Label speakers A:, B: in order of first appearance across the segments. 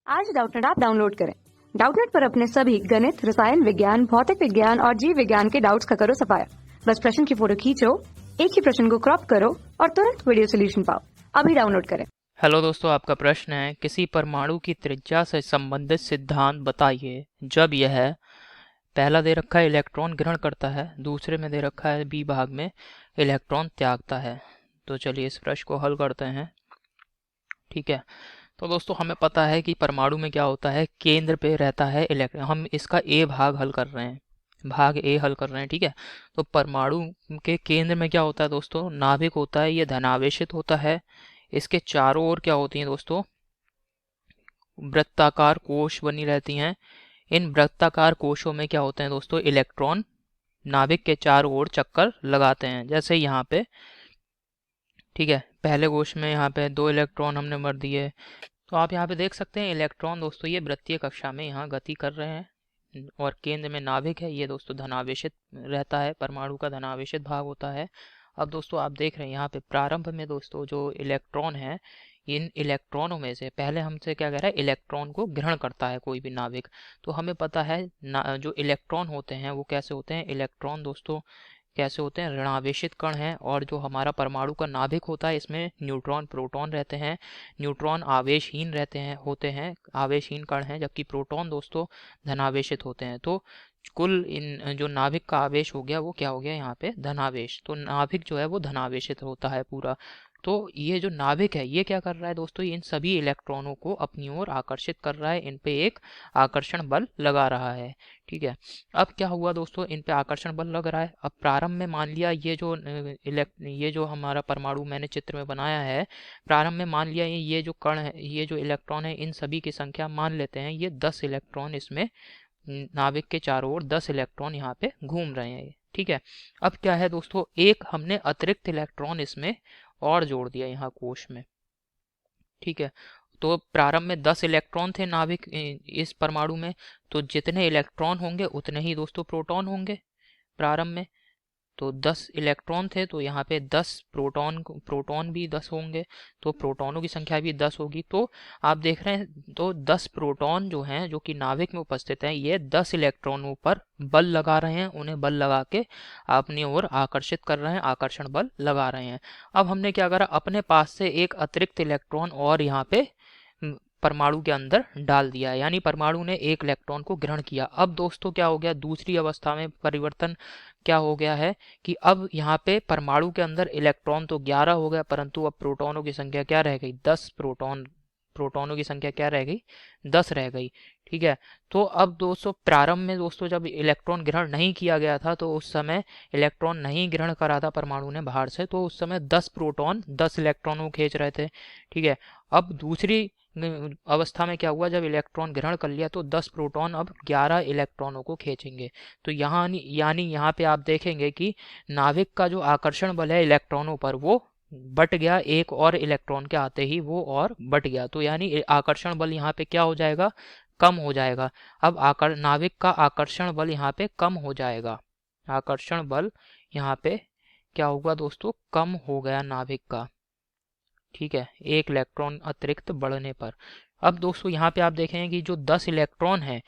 A: आज Doubtnut app download करें। Doubtnut पर अपने सभी गणित, रसायन विज्ञान, भौतिक विज्ञान और जीव विज्ञान के डाउट्स का करो सफाया। बस प्रश्न की फोटो खींचो, एक ही प्रश्न को क्रॉप करो और तुरंत वीडियो सोल्यूशन पाओ। अभी डाउनलोड करें।
B: हेलो दोस्तों, आपका प्रश्न है किसी परमाणु की त्रिज्या से संबंधित सिद्धांत बताइए जब यह पहला दे रखा है इलेक्ट्रॉन ग्रहण करता है, दूसरे में दे रखा है बी भाग में इलेक्ट्रॉन त्यागता है। तो चलिए इस प्रश्न को हल करते हैं। ठीक है, तो दोस्तों हमें पता है कि परमाणु में क्या होता है, केंद्र पे रहता है इलेक्ट्रॉन। हम इसका ए भाग हल कर रहे हैं, भाग ए हल कर रहे हैं। ठीक है, तो परमाणु के केंद्र में क्या होता है दोस्तों, नाभिक होता है, ये धनावेशित होता है। इसके चारों ओर क्या होती हैं दोस्तों, वृत्ताकार कोश बनी रहती हैं। इन वृत्ताकार कोशों में क्या होते हैं दोस्तों, इलेक्ट्रॉन नाभिक के चारों ओर चक्कर लगाते हैं, जैसे यहाँ पे। ठीक है, पहले कोश में यहाँ पे 2 इलेक्ट्रॉन हमने भर दिए। तो आप यहाँ पे देख सकते हैं इलेक्ट्रॉन दोस्तों ये वृत्तीय कक्षा में यहाँ गति कर रहे हैं और केंद्र में नाभिक है, ये दोस्तों धनावेशित रहता है, परमाणु का धनावेशित भाग होता है। अब दोस्तों आप देख रहे हैं यहाँ पे प्रारंभ में दोस्तों जो इलेक्ट्रॉन है, इन इलेक्ट्रॉनों में से पहले हमसे क्या कह रहा है, इलेक्ट्रॉन को ग्रहण करता है कोई भी नाभिक। तो हमें पता है जो इलेक्ट्रॉन होते हैं वो कैसे होते हैं, इलेक्ट्रॉन दोस्तों कैसे होते हैं, ऋणावेशित कण हैं। और जो हमारा परमाणु का नाभिक होता है इसमें न्यूट्रॉन प्रोटॉन रहते हैं। न्यूट्रॉन आवेशहीन रहते हैं, होते हैं, आवेशहीन कण हैं, जबकि प्रोटॉन दोस्तों धनावेशित होते हैं। तो कुल इन जो नाभिक का आवेश हो गया वो क्या हो गया यहाँ पे, धनावेश। तो नाभिक जो है वो धनावेशित होता है पूरा। तो ये जो नाभिक है ये क्या कर रहा है दोस्तों, इन सभी इलेक्ट्रॉनों को अपनी ओर आकर्षित कर रहा है, इन पे एक आकर्षण बल लगा रहा है। ठीक है, अब क्या हुआ दोस्तों, इन पे आकर्षण बल लग रहा है। अब प्रारंभ में मान लिया ये जो हमारा परमाणु मैंने चित्र में बनाया है, प्रारंभ में मान लिया ये जो कण है, ये जो इलेक्ट्रॉन है, इन सभी की संख्या मान लेते हैं ये 10 इलेक्ट्रॉन, इसमें नाभिक के चारों ओर 10 इलेक्ट्रॉन यहाँ पे घूम रहे हैं। ठीक है, अब क्या है दोस्तों, एक हमने अतिरिक्त इलेक्ट्रॉन इसमें और जोड़ दिया यहाँ कोश में। ठीक है, तो प्रारंभ में 10 इलेक्ट्रॉन थे नाभिक इस परमाणु में, तो जितने इलेक्ट्रॉन होंगे उतने ही दोस्तों प्रोटॉन होंगे प्रारंभ में। तो 10 इलेक्ट्रॉन थे तो यहाँ पे 10 प्रोटॉन भी 10 होंगे, तो प्रोटॉनों की संख्या भी 10 होगी। तो आप देख रहे हैं, तो 10 प्रोटॉन जो हैं जो कि नाभिक में उपस्थित हैं, ये 10 इलेक्ट्रॉनों पर बल लगा रहे हैं, उन्हें बल लगा के अपनी ओर आकर्षित कर रहे हैं, आकर्षण बल लगा रहे हैं। अब हमने क्या करा, अपने पास से एक अतिरिक्त इलेक्ट्रॉन और यहाँ पे परमाणु के अंदर डाल दिया, यानी परमाणु ने एक इलेक्ट्रॉन को ग्रहण किया। अब दोस्तों क्या हो गया, दूसरी अवस्था में परिवर्तन क्या हो गया है कि अब यहाँ पे परमाणु के अंदर इलेक्ट्रॉन तो 11 हो गया, परंतु अब प्रोटॉनों की संख्या क्या रह गई, 10 प्रोटॉनों की संख्या क्या रह गई, 10 रह गई। ठीक है, तो अब दोस्तों प्रारंभ में दोस्तों जब इलेक्ट्रॉन ग्रहण नहीं किया गया था, तो उस समय इलेक्ट्रॉन नहीं ग्रहण करा था परमाणु ने बाहर से, तो उस समय 10 प्रोटॉन 10 इलेक्ट्रॉनों को खींच रहे थे। ठीक है, अब दूसरी अवस्था में क्या हुआ, जब इलेक्ट्रॉन ग्रहण कर लिया तो 10 प्रोटॉन अब 11 इलेक्ट्रॉनों को खींचेंगे। तो यहाँ यानी यहाँ पे आप देखेंगे कि नाभिक का जो आकर्षण बल है इलेक्ट्रॉनों पर वो बट गया, एक और इलेक्ट्रॉन के आते ही वो और बट गया। तो यानी आकर्षण बल यहाँ पे क्या हो जाएगा, कम हो जाएगा। अब नाभिक का आकर्षण बल यहाँ पे कम हो जाएगा, आकर्षण बल यहाँ पे क्या होगा दोस्तों, कम हो गया नाभिक का। ठीक है, एक इलेक्ट्रॉन अतिरिक्त बढ़ने पर। अब दोस्तों यहाँ पे आप देखेंगे कि जो 10 इलेक्ट्रॉन है,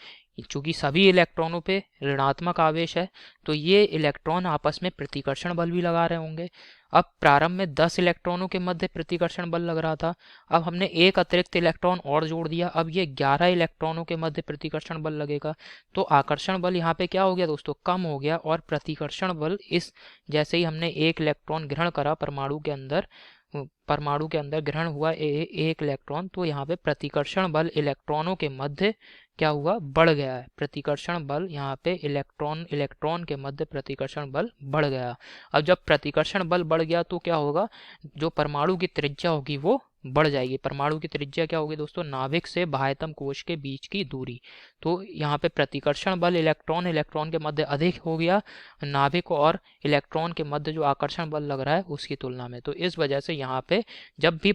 B: चूंकि सभी इलेक्ट्रॉनों पे ऋणात्मक आवेश है, तो ये इलेक्ट्रॉन आपस में प्रतिकर्षण बल भी लगा रहे होंगे। अब प्रारंभ में 10 इलेक्ट्रॉनों के मध्य प्रतिकर्षण बल लग रहा था, अब हमने एक अतिरिक्त इलेक्ट्रॉन और जोड़ दिया, अब ये 11 इलेक्ट्रॉनों के मध्य प्रतिकर्षण बल लगेगा। तो आकर्षण बल यहाँ पे क्या हो गया दोस्तों, कम हो गया, और प्रतिकर्षण बल इस जैसे ही हमने एक इलेक्ट्रॉन ग्रहण करा परमाणु के अंदर ग्रहण हुआ एक इलेक्ट्रॉन, तो यहाँ पे प्रतिकर्षण बल इलेक्ट्रॉनों के मध्य क्या हुआ, बढ़ गया है। प्रतिकर्षण बल यहाँ पे इलेक्ट्रॉन के मध्य प्रतिकर्षण बल बढ़ गया। अब जब प्रतिकर्षण बल बढ़ गया तो क्या होगा, जो परमाणु की त्रिज्या होगी वो बढ़ जाएगी। परमाणु की त्रिज्या क्या होगी दोस्तों, नाभिक से बाह्यतम कोश के बीच की दूरी। तो यहाँ पे प्रतिकर्षण बल इलेक्ट्रॉन के मध्य अधिक हो गया, नाभिक और इलेक्ट्रॉन के मध्य जो आकर्षण बल लग रहा है उसकी तुलना में। तो इस वजह से यहाँ पे जब भी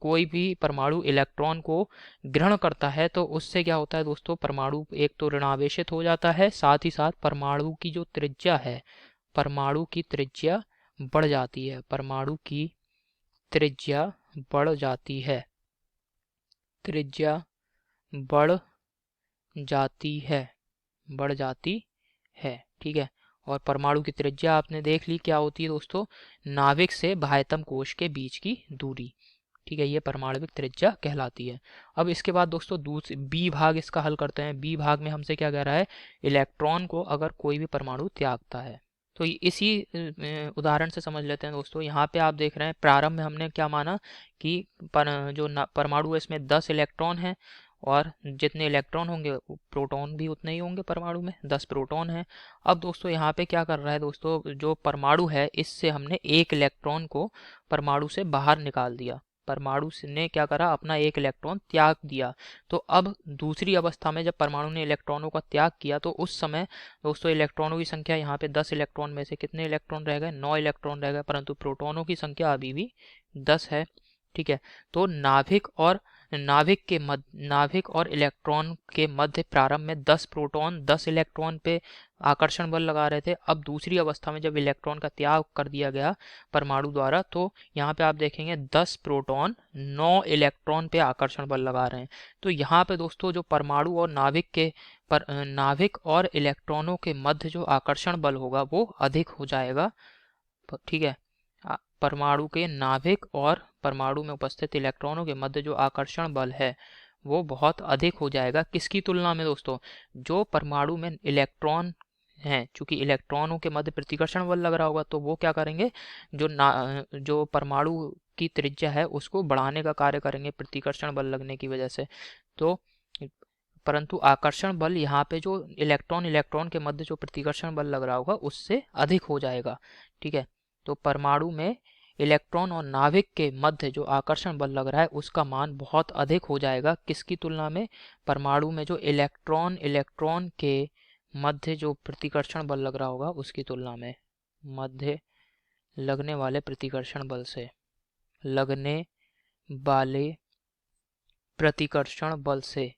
B: कोई भी परमाणु इलेक्ट्रॉन को ग्रहण करता है तो उससे क्या होता है दोस्तों, परमाणु एक तो ऋणावेशित हो जाता है, साथ ही साथ परमाणु की जो त्रिज्या है, परमाणु की त्रिज्या बढ़ जाती है, परमाणु की त्रिज्या बढ़ जाती है, त्रिज्या बढ़ जाती है, बढ़ जाती है। ठीक है, और परमाणु की त्रिज्या आपने देख ली क्या होती है दोस्तों, नाभिक से बाह्यतम कोश के बीच की दूरी। ठीक है, ये परमाणविक त्रिज्या कहलाती है। अब इसके बाद दोस्तों दूसरे बी भाग इसका हल करते हैं। बी भाग में हमसे क्या कह रहा है, इलेक्ट्रॉन को अगर कोई भी परमाणु त्यागता है तो इसी उदाहरण से समझ लेते हैं दोस्तों। यहाँ पे आप देख रहे हैं प्रारंभ में हमने क्या माना कि जो परमाणु है इसमें 10 इलेक्ट्रॉन है, और जितने इलेक्ट्रॉन होंगे प्रोटॉन भी उतने ही होंगे, परमाणु में 10 प्रोटॉन है। अब दोस्तों यहाँ पे क्या कर रहा है दोस्तों, जो परमाणु है इससे हमने एक इलेक्ट्रॉन को परमाणु से बाहर निकाल दिया, परमाणु ने क्या करा, अपना एक इलेक्ट्रॉन त्याग दिया। तो अब दूसरी अवस्था में जब परमाणु ने इलेक्ट्रॉनों का त्याग किया तो उस समय दोस्तों इलेक्ट्रॉनों की संख्या यहाँ पे 10 इलेक्ट्रॉन में से कितने इलेक्ट्रॉन रह गए, 9 इलेक्ट्रॉन रह गए, परंतु प्रोटॉनों की संख्या अभी भी 10 है। ठीक है, तो नाभिक और इलेक्ट्रॉन के मध्य प्रारंभ में 10 प्रोटॉन 10 इलेक्ट्रॉन पे आकर्षण बल लगा रहे थे। अब दूसरी अवस्था में जब इलेक्ट्रॉन का त्याग कर दिया गया परमाणु द्वारा, तो यहाँ पे आप देखेंगे 10 प्रोटॉन 9 इलेक्ट्रॉन पे आकर्षण बल लगा रहे हैं। तो यहाँ पे दोस्तों जो परमाणु और नाभिक और इलेक्ट्रॉनों के मध्य जो आकर्षण बल होगा वो अधिक हो जाएगा। ठीक है, परमाणु के नाभिक और परमाणु में उपस्थित इलेक्ट्रॉनों के मध्य जो आकर्षण बल है वो बहुत अधिक हो जाएगा। किसकी तुलना में दोस्तों, जो परमाणु में इलेक्ट्रॉन हैं, चूंकि इलेक्ट्रॉनों के मध्य प्रतिकर्षण बल लग रहा होगा तो वो क्या करेंगे, जो परमाणु की त्रिज्या है उसको बढ़ाने का कार्य करेंगे प्रतिकर्षण बल लगने की वजह से। तो परंतु आकर्षण बल यहाँ पे जो इलेक्ट्रॉन के मध्य जो प्रतिकर्षण बल लग रहा होगा उससे अधिक हो जाएगा। ठीक है, तो परमाणु में इलेक्ट्रॉन और नाभिक के मध्य जो आकर्षण बल लग रहा है उसका मान बहुत अधिक हो जाएगा। किसकी तुलना में, परमाणु में जो इलेक्ट्रॉन के मध्य जो प्रतिकर्षण बल लग रहा होगा उसकी तुलना में, मध्य लगने वाले प्रतिकर्षण बल से, लगने वाले प्रतिकर्षण बल से।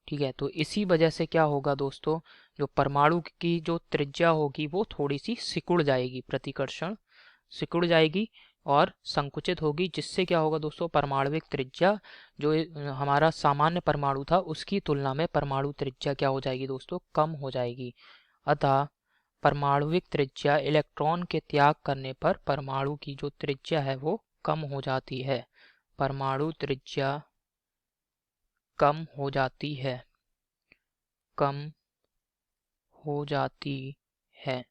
B: ठीक है, तो इसी वजह से क्या होगा दोस्तों, जो परमाणु की जो त्रिज्या होगी वो थोड़ी सी सिकुड़ जाएगी, प्रतिकर्षण सिकुड़ जाएगी और संकुचित होगी, जिससे क्या होगा दोस्तों, परमाणुविक त्रिज्या जो हमारा सामान्य परमाणु था उसकी तुलना में परमाणु त्रिज्या क्या हो जाएगी दोस्तों, कम हो जाएगी। अतः परमाणुविक त्रिज्या इलेक्ट्रॉन के त्याग करने पर परमाणु की जो त्रिज्या है वो कम हो जाती है, परमाणु त्रिज्या कम हो जाती है, कम हो जाती है।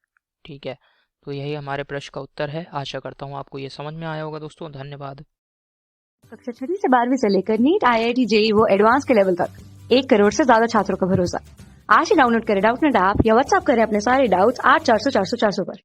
B: ठीक है, तो यही हमारे प्रश्न का उत्तर है। आशा करता हूँ आपको ये समझ में आया होगा दोस्तों। धन्यवाद।
A: कक्षा 6 से 12वीं से लेकर नीट, IIT, JEE वो एडवांस के लेवल तक 1 करोड़ से ज्यादा छात्रों का भरोसा। आज ही डाउनलोड करें डाउटनेट ऐप या व्हाट्सएप करें अपने सारे डाउट्स 8400 400 400 पर।